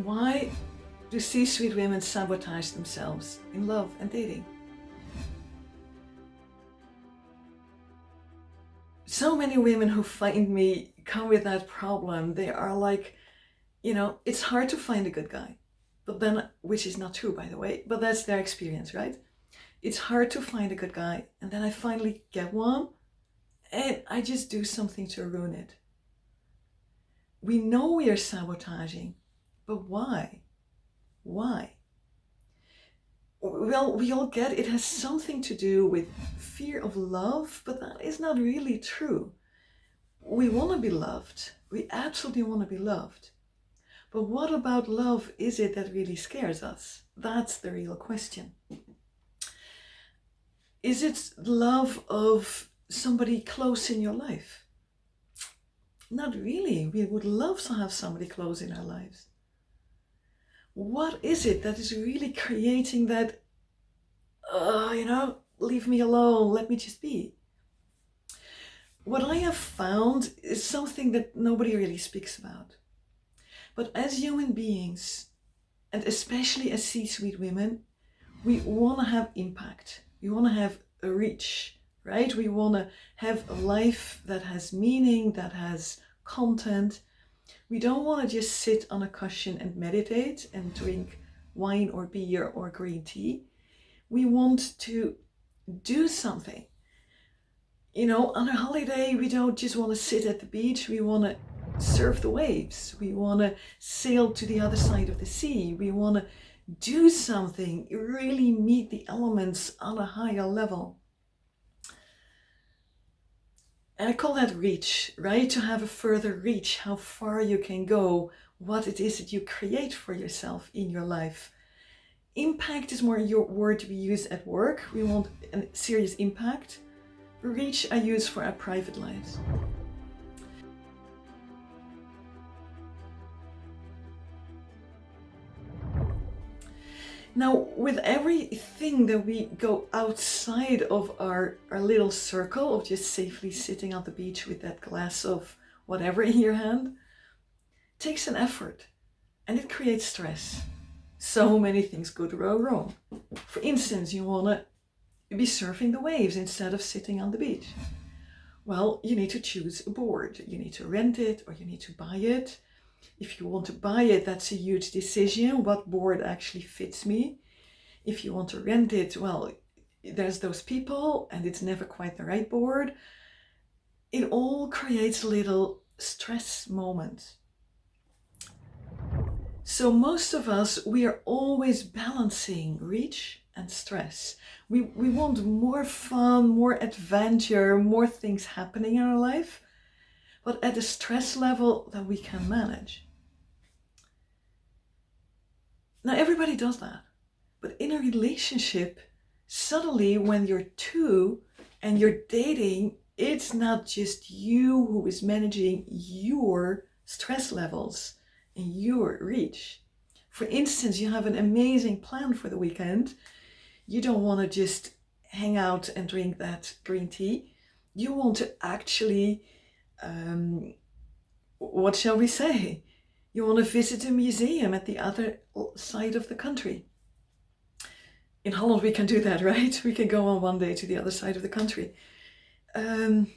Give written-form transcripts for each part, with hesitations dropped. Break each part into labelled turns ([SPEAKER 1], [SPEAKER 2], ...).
[SPEAKER 1] Why do C-suite women sabotage themselves in love and dating? So many women who find me come with that problem. They are like, it's hard to find a good guy. But then, which is not true, by the way, but that's their experience, right? It's hard to find a good guy. And then I finally get one and I just do something to ruin it. We know we are sabotaging, but why? Why? Well, we all get it has something to do with fear of love, but that is not really true. We want to be loved. We absolutely want to be loved. But what about love is it that really scares us? That's the real question. Is it love of somebody close in your life? Not really. We would love to have somebody close in our lives. What is it that is really creating that, leave me alone, let me just be? What I have found is something that nobody really speaks about. But as human beings, and especially as C-suite women, we want to have impact. We want to have a reach, right? We want to have a life that has meaning, that has content. We don't want to just sit on a cushion and meditate and drink wine or beer or green tea. We want to do something. On a holiday, we don't just want to sit at the beach. We want to surf the waves. We want to sail to the other side of the sea. We want to do something, really meet the elements on a higher level. And I call that reach, right? To have a further reach, how far you can go, what it is that you create for yourself in your life. Impact is more your word we use at work. We want a serious impact. Reach I use for our private lives. Now, with everything that we go outside of our little circle of just safely sitting on the beach with that glass of whatever in your hand, takes an effort and it creates stress. So many things go wrong. For instance, you want to be surfing the waves instead of sitting on the beach. Well, you need to choose a board. You need to rent it or you need to buy it. If you want to buy it, that's a huge decision. What board actually fits me? If you want to rent it, well, there's those people and it's never quite the right board. It all creates little stress moments. So most of us, we are always balancing reach and stress. We want more fun, more adventure, more things happening in our life, but at a stress level that we can manage. Now, everybody does that. But in a relationship, suddenly when you're two and you're dating, it's not just you who is managing your stress levels and your reach. For instance, you have an amazing plan for the weekend. You don't want to just hang out and drink that green tea. You want to actually, what shall we say? You want to visit a museum at the other side of the country. In Holland, we can do that, right? We can go on one day to the other side of the country. And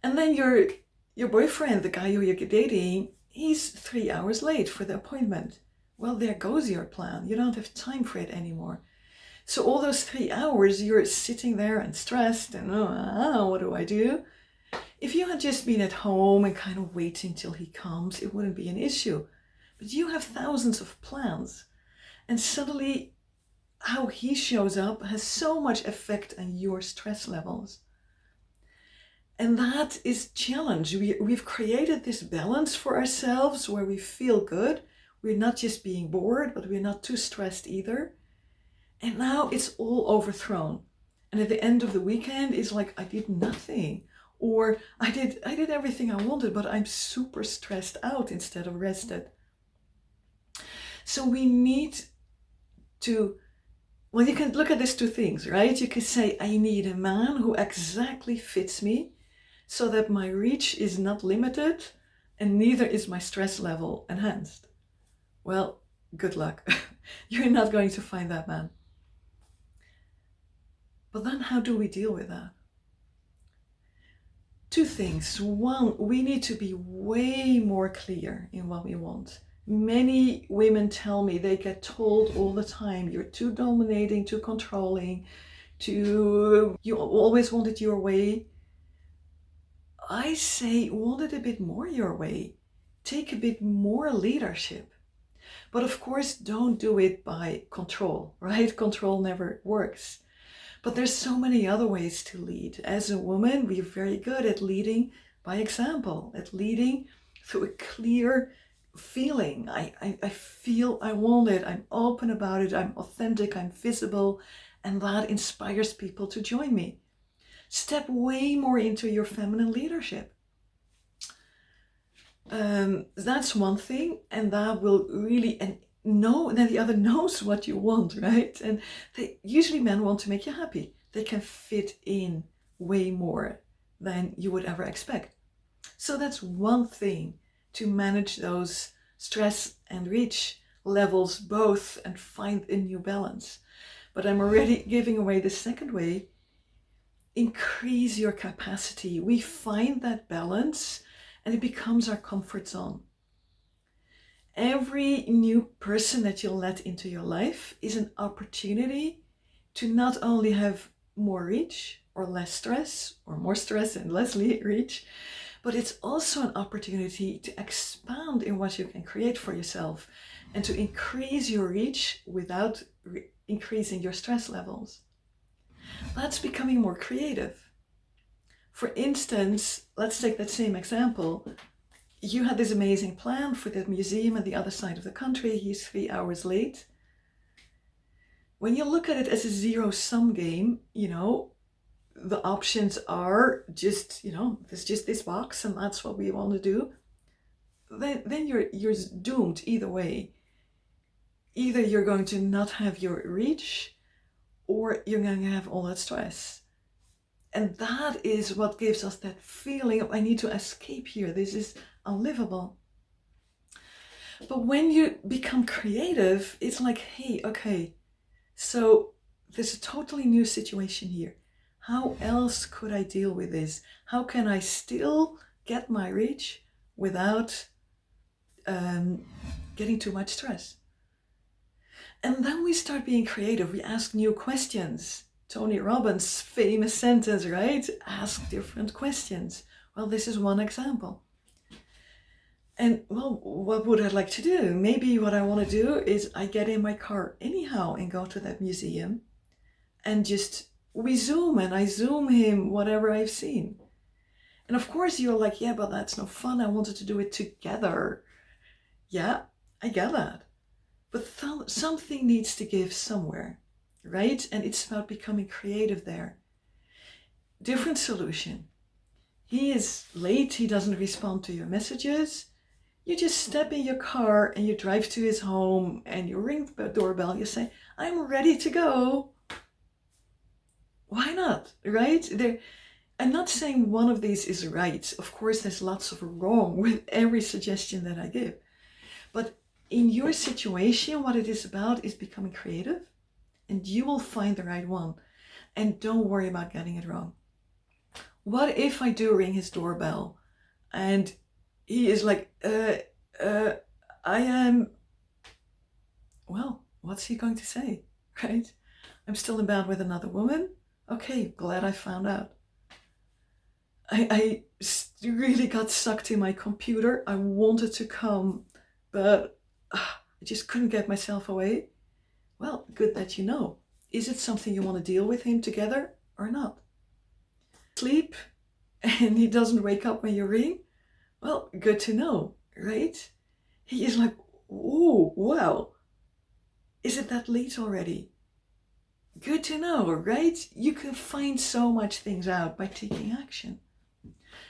[SPEAKER 1] then your boyfriend, the guy who you're dating, he's 3 hours late for the appointment. Well, there goes your plan. You don't have time for it anymore. So all those 3 hours, you're sitting there and stressed and, what do I do? If you had just been at home and kind of waiting till he comes, it wouldn't be an issue. But you have thousands of plans. And suddenly, how he shows up has so much effect on your stress levels. And that is challenge. We've created this balance for ourselves where we feel good. We're not just being bored, but we're not too stressed either. And now it's all overthrown. And at the end of the weekend, it's like, I did nothing. Or I did everything I wanted, but I'm super stressed out instead of rested. So we need to, well, you can look at these two things, right? You can say, I need a man who exactly fits me so that my reach is not limited and neither is my stress level enhanced. well, good luck. You're not going to find that man. But then how do we deal with that? Two things. One, we need to be way more clear in what we want. Many women tell me they get told all the time, you're too dominating, too controlling, you always want it your way. I say, want it a bit more your way. Take a bit more leadership. But of course, don't do it by control, right? Control never works. But there's so many other ways to lead. As a woman, we're very good at leading by example, at leading through a clear feeling. I feel I want it. I'm open about it. I'm authentic. I'm visible. And that inspires people to join me. Step way more into your feminine leadership. That's one thing, and that will really, and then the other knows what you want, right? And usually men want to make you happy. They can fit in way more than you would ever expect. So that's one thing, to manage those stress and reach levels both and find a new balance. But I'm already giving away the second way. Increase your capacity. We find that balance and it becomes our comfort zone. Every new person that you let into your life is an opportunity to not only have more reach or less stress, or more stress and less reach, but it's also an opportunity to expand in what you can create for yourself and to increase your reach without increasing your stress levels. That's becoming more creative. For instance, let's take that same example. You had this amazing plan for the museum at the other side of the country. He's 3 hours late. When you look at it as a zero-sum game, the options are just, there's just this box and that's what we want to do. Then you're doomed either way. Either you're going to not have your reach, or you're going to have all that stress. And that is what gives us that feeling of, I need to escape here. This is unlivable. But when you become creative, it's like, hey, okay, so there's a totally new situation here. How else could I deal with this? How can I still get my reach without getting too much stress? And then we start being creative. We ask new questions. Tony Robbins' famous sentence, right? Ask different questions. Well, this is one example. And well, what would I like to do? Maybe what I want to do is I get in my car anyhow and go to that museum and we zoom and I zoom him whatever I've seen. And of course you're like, yeah, but that's no fun. I wanted to do it together. Yeah, I get that. But something needs to give somewhere. Right? And it's about becoming creative there. Different solution. He is late, he doesn't respond to your messages. You just step in your car and you drive to his home and you ring the doorbell, you say, I'm ready to go. Why not? Right? I'm not saying one of these is right. Of course, there's lots of wrong with every suggestion that I give. But in your situation, what it is about is becoming creative. And you will find the right one. And don't worry about getting it wrong. What if I do ring his doorbell and he is like, I am, well, what's he going to say, right? I'm still in bed with another woman? Okay, glad I found out. I really got sucked in my computer. I wanted to come, but I just couldn't get myself away. Well, good that you know. Is it something you want to deal with him together or not? Sleep and he doesn't wake up when you ring? Well, good to know, right? He is like, oh, wow. Is it that late already? Good to know, right? You can find so much things out by taking action.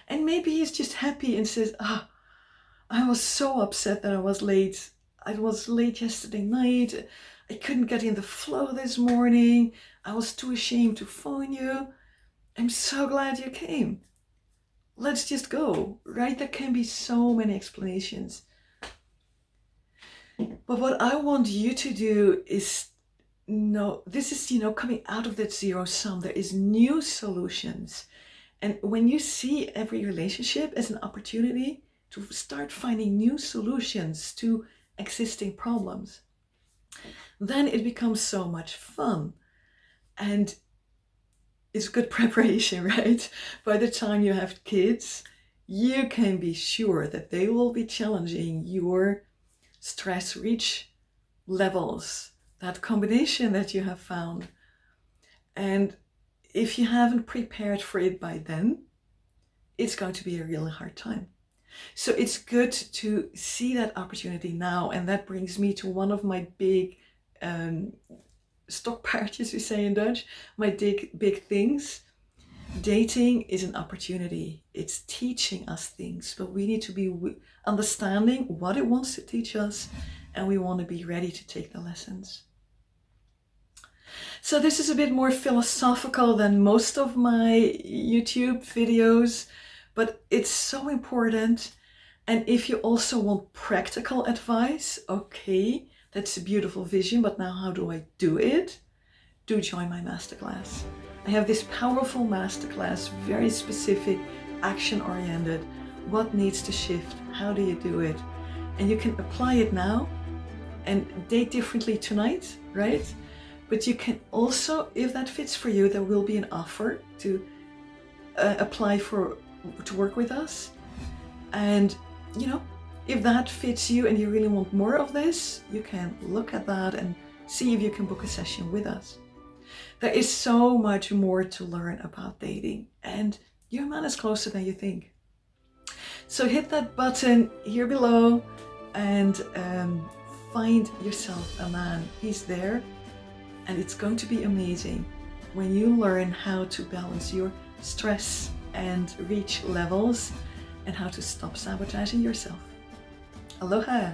[SPEAKER 1] And maybe he's just happy and says, I was so upset that I was late. I was late yesterday night. I couldn't get in the flow this morning. I was too ashamed to phone you. I'm so glad you came. Let's just go, right? There can be so many explanations. But what I want you to do is this is, coming out of that zero sum. There is new solutions. And when you see every relationship as an opportunity to start finding new solutions to existing problems, then it becomes so much fun. And it's good preparation, right? By the time you have kids, you can be sure that they will be challenging your stress reach levels, that combination that you have found. And if you haven't prepared for it by then, it's going to be a really hard time. So it's good to see that opportunity now. And that brings me to one of my big stokpaardjes, we say in Dutch, my big things. Dating is an opportunity. It's teaching us things, but we need to be understanding what it wants to teach us, and we want to be ready to take the lessons. So this is a bit more philosophical than most of my YouTube videos, but it's so important. And if you also want practical advice, okay, that's a beautiful vision, but now how do I do it? Do join my masterclass. I have this powerful masterclass, very specific, action-oriented. What needs to shift? How do you do it? And you can apply it now and date differently tonight, right? But you can also, if that fits for you, there will be an offer to apply to work with us. And, if that fits you and you really want more of this, you can look at that and see if you can book a session with us. There is so much more to learn about dating, and your man is closer than you think. So hit that button here below and find yourself a man. He's there, and it's going to be amazing when you learn how to balance your stress and reach levels and how to stop sabotaging yourself. Aloha!